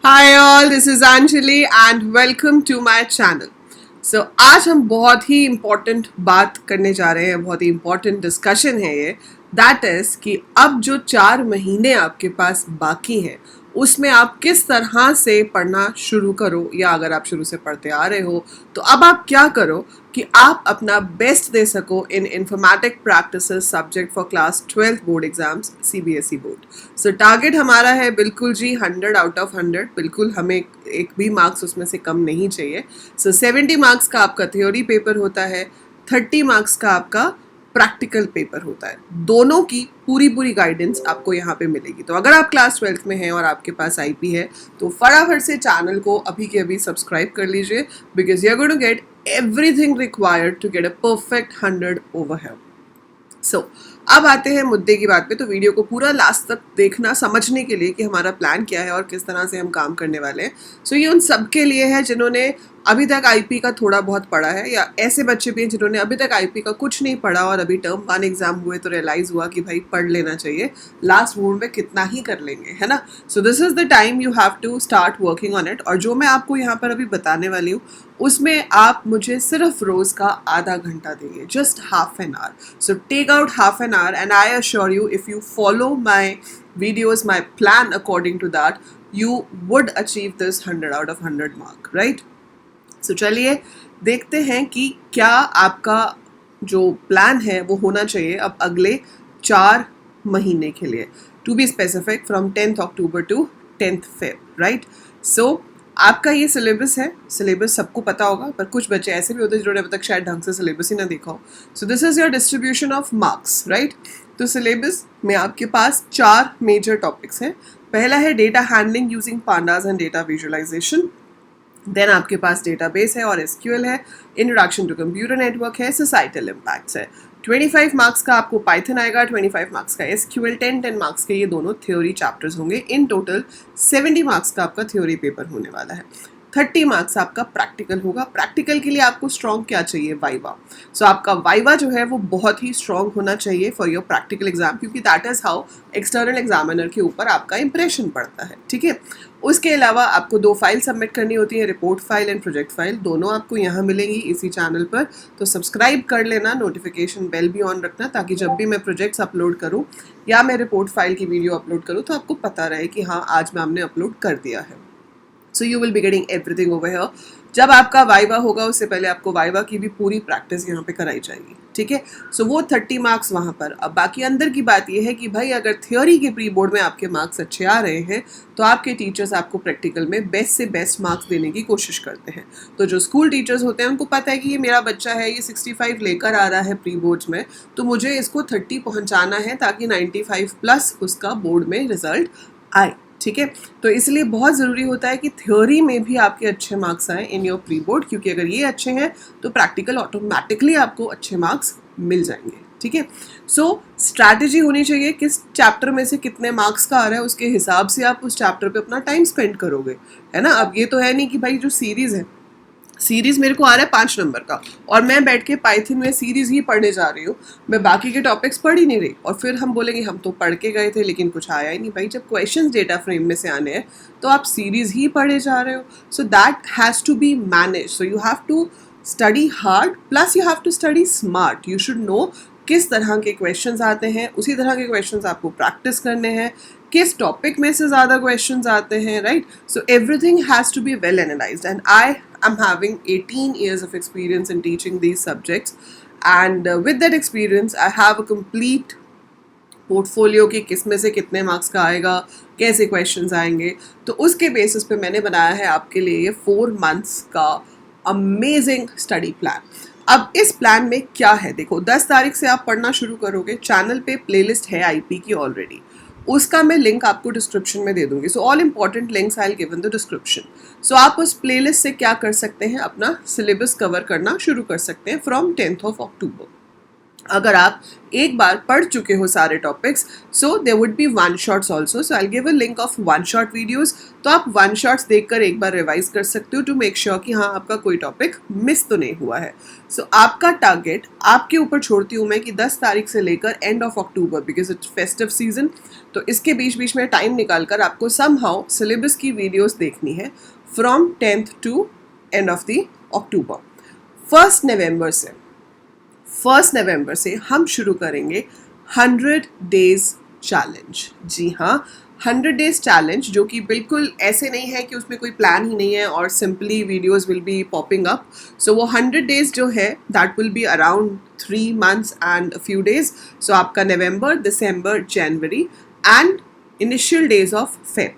Hi all, this is Anjali and welcome to my channel. So आज हम बहुत ही important बात करने जा रहे हैं, बहुत ही इम्पोर्टेंट डिस्कशन है ये. दैट इज़ कि अब जो 4 महीने आपके पास बाकी हैं उसमें आप किस तरह से पढ़ना शुरू करो, या अगर आप शुरू से पढ़ते आ रहे हो तो अब आप क्या करो कि आप अपना बेस्ट दे सको in informatic practices subject for class 12th board exams CBSE board. So target हमारा है बिल्कुल जी 100 आउट ऑफ 100, बिल्कुल हमें एक भी मार्क्स उसमें से कम नहीं चाहिए. सो 70 मार्क्स का आपका थ्योरी पेपर होता है, 30 मार्क्स का आपका प्रैक्टिकल पेपर होता है. दोनों की पूरी गाइडेंस आपको यहाँ पे मिलेगी. तो अगर आप क्लास 12th में हैं और आपके पास आईपी है तो फटाफट से चैनल को अभी के अभी सब्सक्राइब कर लीजिए, because you are going to get everything required to get a perfect 100 over here. So, अब आते हैं मुद्दे की बात पे. तो वीडियो को पूरा लास्ट तक देखना समझने के लिए कि हमारा प्लान क्या है और किस तरह से हम काम करने वाले हैं. सो ये उन सब के लिए है जिन्होंने अभी तक आईपी का थोड़ा बहुत पढ़ा है, या ऐसे बच्चे भी हैं जिन्होंने अभी तक आईपी का कुछ नहीं पढ़ा और अभी टर्म 1 एग्जाम हुए तो रियलाइज़ हुआ कि भाई पढ़ लेना चाहिए, लास्ट मोड में कितना ही कर लेंगे, है ना. So this is the time you have to start working on it. और जो मैं आपको यहाँ पर अभी बताने वाली हूँ उसमें आप मुझे सिर्फ रोज़ का आधा घंटा देंगे, just half an hour. So take out half an hour and I assure you, if you follow my videos, my plan according to that, you would achieve this 100 out of 100 mark, right? So चलिए देखते हैं कि क्या आपका जो plan है वो होना चाहिए अब अगले 4 महीने के लिए. To be specific from 10th October to 10th Feb, right? So आपका ये सिलेबस है. सिलेबस सबको पता होगा, पर कुछ बच्चे ऐसे भी होते हैं जिन्होंने अब तक शायद ढंग से सिलेबस ही ना देखा हो. So this is your distribution of marks, right? तो सिलेबस में आपके पास 4 मेजर टॉपिक्स हैं. पहला है data handling using pandas and data visualisation. Then आपके पास डेटाबेस है और एसक्यूएल है. इंट्रोडक्शन टू कंप्यूटर नेटवर्क है. सोसाइटल इम्पैक्ट्स है. 25 मार्क्स का आपको पाइथन आएगा, 25 मार्क्स का एसक्यूएल, 10 मार्क्स के ये दोनों थ्योरी चैप्टर्स होंगे. इन टोटल 70 मार्क्स का आपका थ्योरी पेपर होने वाला है. 30 मार्क्स आपका प्रैक्टिकल होगा. प्रैक्टिकल के लिए आपको स्ट्रॉन्ग क्या चाहिए? वाइवा. सो आपका वाइवा जो है वो बहुत ही स्ट्रॉन्ग होना चाहिए फॉर योर प्रैक्टिकल एग्जाम, क्योंकि that is how external examiner के ऊपर आपका इंप्रेशन पड़ता है, ठीक है. उसके अलावा आपको 2 फाइल सबमिट करनी होती है, report file and project file. दोनों आपको यहाँ मिलेंगी इसी चैनल पर. तो सब्सक्राइब कर लेना, नोटिफिकेशन बेल भी ऑन रखना, ताकि जब भी मैं प्रोजेक्ट्स अपलोड करूँ या मैं रिपोर्ट फाइल की वीडियो अपलोड करूँ तो आपको पता रहे कि हाँ आज मैम ने अपलोड कर दिया है. So you will be getting everything over here. जब आपका वाइवा होगा उससे पहले आपको वाइवा की भी पूरी प्रैक्टिस यहाँ पे कराई जाएगी, ठीक है. सो वो 30 मार्क्स वहाँ पर. अब बाकी अंदर की बात ये है कि भाई अगर थ्योरी के प्री बोर्ड में आपके मार्क्स अच्छे आ रहे हैं तो आपके टीचर्स आपको प्रैक्टिकल में बेस्ट से बेस्ट मार्क्स देने की कोशिश करते हैं. तो जो स्कूल टीचर्स होते हैं उनको पता है कि ये मेरा बच्चा है, ये 65 लेकर आ रहा है प्री बोर्ड्स में, तो मुझे इसको 30 पहुँचाना है ताकि 95 प्लस उसका बोर्ड में रिजल्ट आए, ठीक है. तो इसलिए बहुत ज़रूरी होता है कि थ्योरी में भी आपके अच्छे मार्क्स आए इन योर प्री बोर्ड, क्योंकि अगर ये अच्छे हैं तो प्रैक्टिकल ऑटोमेटिकली आपको अच्छे मार्क्स मिल जाएंगे, ठीक है. सो स्ट्रैटेजी होनी चाहिए, किस चैप्टर में से कितने मार्क्स का आ रहा है उसके हिसाब से आप उस चैप्टर पे अपना टाइम स्पेंड करोगे, है ना. अब ये तो है नहीं कि भाई जो सीरीज़ है, सीरीज़ मेरे को आ रहा है 5 नंबर का और मैं बैठ के पाइथन में सीरीज़ ही पढ़ने जा रही हूँ, मैं बाकी के टॉपिक्स पढ़ ही नहीं रही, और फिर हम बोलेंगे हम तो पढ़ के गए थे लेकिन कुछ आया ही नहीं. भाई जब क्वेश्चंस डेटा फ्रेम में से आने हैं तो आप सीरीज़ ही पढ़े जा रहे हो. So that has to be manage. So you have to study hard plus you have to study smart. You should know किस तरह के क्वेश्चंस आते हैं, उसी तरह के क्वेश्चंस आपको प्रैक्टिस करने हैं, किस टॉपिक में से ज़्यादा क्वेश्चंस आते हैं, right. So everything has to be well analysed. And I am having 18 years of experience in teaching these subjects, and with that experience I have a complete portfolio कि किस में से कितने मार्क्स का आएगा, कैसे क्वेश्चंस आएंगे. तो उसके बेसिस पे मैंने बनाया है आपके लिए ये 4 months का अमेजिंग स्टडी प्लान. अब इस प्लान में क्या है, देखो 10 तारीख से आप पढ़ना शुरू करोगे. चैनल पे प्लेलिस्ट है आईपी की ऑलरेडी, उसका मैं लिंक आपको डिस्क्रिप्शन में दे दूंगी. So all important links I will give in the description. So आप उस प्लेलिस्ट से क्या कर सकते हैं, अपना सिलेबस कवर करना शुरू कर सकते हैं फ्रॉम 10th October. अगर आप एक बार पढ़ चुके हो सारे topics, so there would be one shots also, so I give a link of one shot videos, तो आप वन शॉट्स देखकर एक बार रिवाइज कर सकते हो टू मेक श्योर कि हाँ आपका कोई टॉपिक मिस तो नहीं हुआ है. सो आपका टारगेट आपके ऊपर छोड़ती हूँ मैं कि 10 तारीख से लेकर end of October, because it's festive season, तो इसके बीच बीच में टाइम निकाल कर आपको समहाउ सिलेबस की वीडियोज़ देखनी है from 10th to end of the October. 1st नवंबर से हम शुरू करेंगे 100 डेज चैलेंज. जी हाँ, 100 डेज चैलेंज, जो कि बिल्कुल ऐसे नहीं है कि उसमें कोई प्लान ही नहीं है और simply videos will be popping up. So वो 100 डेज जो है that will be around 3 months and few days. So आपका November, December, January and initial days of Feb,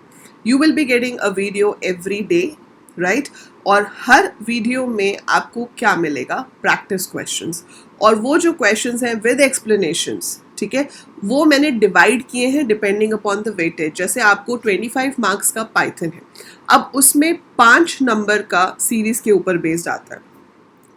you will be getting a video every day, right. और हर video में आपको क्या मिलेगा? प्रैक्टिस क्वेश्चंस, और वो जो क्वेश्चंस हैं विद एक्सप्लेनेशंस, ठीक है, वो मैंने डिवाइड किए हैं डिपेंडिंग अपॉन द वेटेज. जैसे आपको 25 मार्क्स का पाइथन है, अब उसमें 5 नंबर का सीरीज के ऊपर बेस्ड आता है,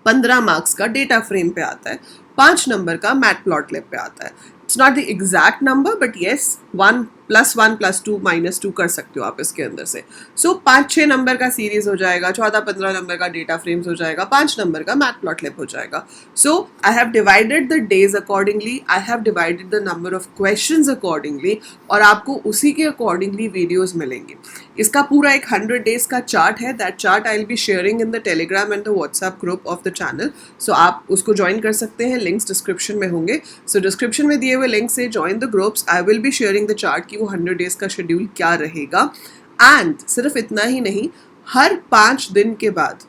15 मार्क्स का डेटा फ्रेम पे आता है, 5 नंबर का मैटप्लॉटलिब पे आता है. It's not the exact number but yes 1+1+2 -2 कर सकते हो आप इसके अंदर से. सो 5-6 नंबर का सीरीज हो जाएगा, 14-15 नंबर का डेटा फ्रेम्स हो जाएगा, 5 नंबर का मैटप्लॉटलिब हो जाएगा. So I have divided the days accordingly, I have divided the number of questions accordingly, और आपको उसी के अकॉर्डिंगली वीडियोज मिलेंगे. इसका पूरा एक 100 डेज का चार्ट है. That chart I will be sharing in the Telegram and the WhatsApp group of the channel. So आप उसको ज्वाइन कर सकते हैं, लिंक्स डिस्क्रिप्शन में होंगे. सो डिस्क्रिप्शन में दिए हुए लिंक से join the groups. I will be sharing the chart कि वो 100 डेज का शेड्यूल क्या रहेगा. एंड सिर्फ इतना ही नहीं, हर 5 दिन के बाद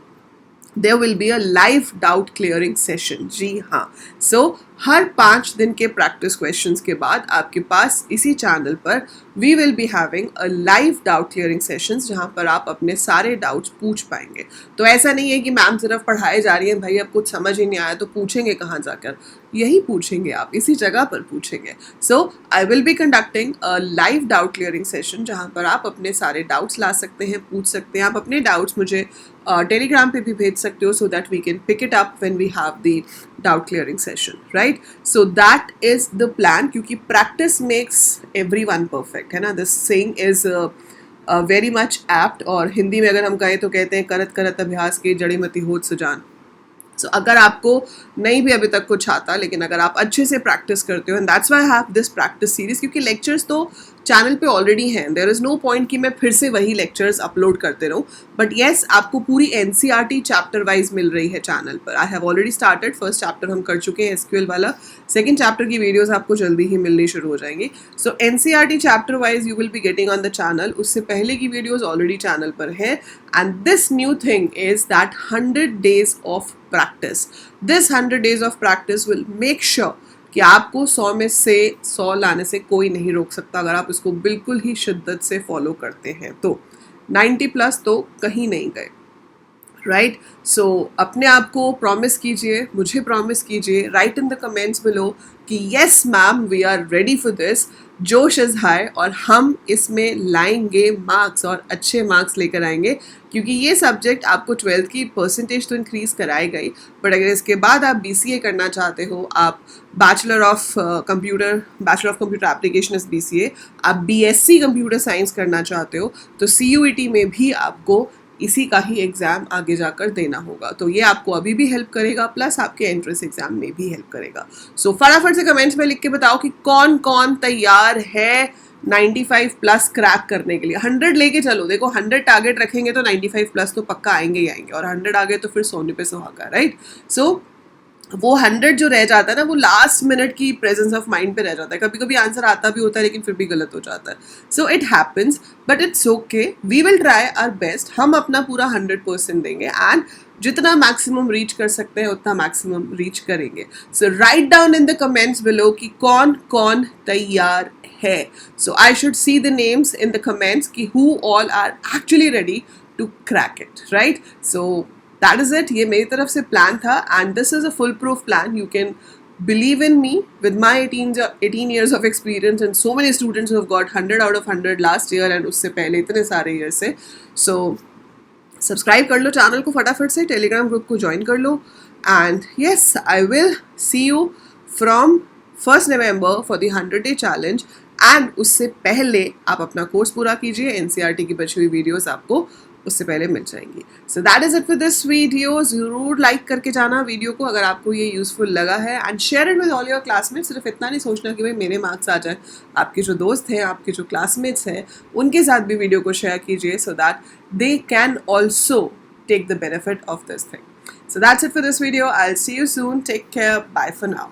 there will be a live doubt clearing session. जी हाँ, so हर 5 दिन के प्रैक्टिस क्वेश्चंस के बाद आपके पास इसी चैनल पर we will be having a live doubt clearing sessions, जहाँ पर आप अपने सारे डाउट्स पूछ पाएंगे. तो ऐसा नहीं है कि मैम सिर्फ पढ़ाए जा रही है, भाई अब कुछ समझ ही नहीं आया तो पूछेंगे कहाँ जाकर, यही पूछेंगे आप, इसी जगह पर पूछेंगे. So I will be conducting a live doubt clearing session, जहाँ पर आप अपने सारे डाउट्स ला सकते हैं, पूछ सकते हैं. आप अपने डाउट्स मुझे टेलीग्राम पे भी भेज सकते हो, so that we can pick it up when we have the doubt clearing session, right. So that is the plan, क्योंकि प्रैक्टिस मेक्स एवरीवन परफेक्ट, है ना. This saying is very much apt, और हिंदी में अगर हम कहें तो कहते हैं करत करत अभ्यास के जड़ी मति होत सुजान. सो अगर आपको नहीं भी अभी तक कुछ आता, लेकिन अगर आप अच्छे से प्रैक्टिस करते हो, and that's why I have this practice series, क्योंकि लेक्चर्स तो चैनल पे ऑलरेडी हैं. देयर इज़ नो पॉइंट कि मैं फिर से वही लेक्चर्स अपलोड करते रहूँ. बट येस, आपको पूरी एनसीईआरटी चैप्टर वाइज मिल रही है चैनल पर. I have already started, first chapter हम कर चुके हैं एसक्यूएल वाला, सेकंड चैप्टर की वीडियोस आपको जल्दी ही मिलनी शुरू हो जाएंगी. So NCERT chapter wise you will be getting on the channel. उससे पहले की वीडियोस ऑलरेडी चैनल पर है. And this new thing is that 100 days of practice. This 100 days of practice will make sure कि आपको 100 में से 100 लाने से कोई नहीं रोक सकता, अगर आप इसको बिल्कुल ही शिद्दत से फॉलो करते हैं तो. 90+ तो कहीं नहीं गए, राइट. सो अपने आप को प्रॉमिस कीजिए, मुझे प्रॉमिस कीजिए, right in the comments below कि yes ma'am we are ready for this. Josh is high, और हम इसमें लाएंगे मार्क्स, और अच्छे मार्क्स लेकर आएंगे, क्योंकि ये सब्जेक्ट आपको 12th की परसेंटेज तो इंक्रीज़ कराई गई, बट अगर इसके बाद आप BCA करना चाहते हो, आप bachelor of computer application is BCA, आप BSc कंप्यूटर साइंस करना चाहते हो, तो CUET में भी आपको इसी का ही एग्ज़ाम आगे जाकर देना होगा. तो ये आपको अभी भी हेल्प करेगा, प्लस आपके एंट्रेंस एग्ज़ाम में भी हेल्प करेगा. सो फटाफट से कमेंट्स में लिख के बताओ कि कौन कौन तैयार है 95+ क्रैक करने के लिए. 100 लेके चलो, देखो 100 टारगेट रखेंगे तो 95+ तो पक्का आएंगे ही आएंगे, और 100 आ गए तो फिर सोने पे सुहागा, राइट. सो वो 100 जो रह जाता है ना, वो लास्ट मिनट की प्रेजेंस ऑफ माइंड पे रह जाता है. कभी कभी आंसर आता भी होता है लेकिन फिर भी गलत हो जाता है. So it happens, but it's okay. We will try our best. हम अपना पूरा 100% देंगे, एंड जितना मैक्सिमम रीच कर सकते हैं उतना मैक्सिमम रीच करेंगे. So write down in the comments below कि कौन कौन तैयार है. So I should see the names in the comments कि who all are actually ready to crack it, right. So that is it. ये मेरी तरफ से प्लान था, and this is a full proof plan. You can believe in me with my 18 years of experience and so many students who have got 100 out of 100 last year and उससे पहले इतने सारे year से. So subscribe कर लो channel को फटाफट से, Telegram group को ज्वाइन कर लो, and yes, I will see you from 1 November for the 100 day challenge, and उससे पहले आप अपना कोर्स पूरा कीजिए, एनसीईआरटी की बची हुई वीडियोस आपको उससे पहले मिल जाएंगी. सो that is it for this video. जरूर लाइक करके जाना वीडियो को अगर आपको ये यूजफुल लगा है, and share it with all your classmates. सिर्फ इतना नहीं सोचना कि भाई मेरे मार्क्स आ जाए, आपके जो दोस्त हैं, आपके जो क्लासमेट्स हैं, उनके साथ भी वीडियो को शेयर कीजिए so that they can also take the benefit of this thing. So that's it for this video. I'll see you soon. Take care. Bye for now.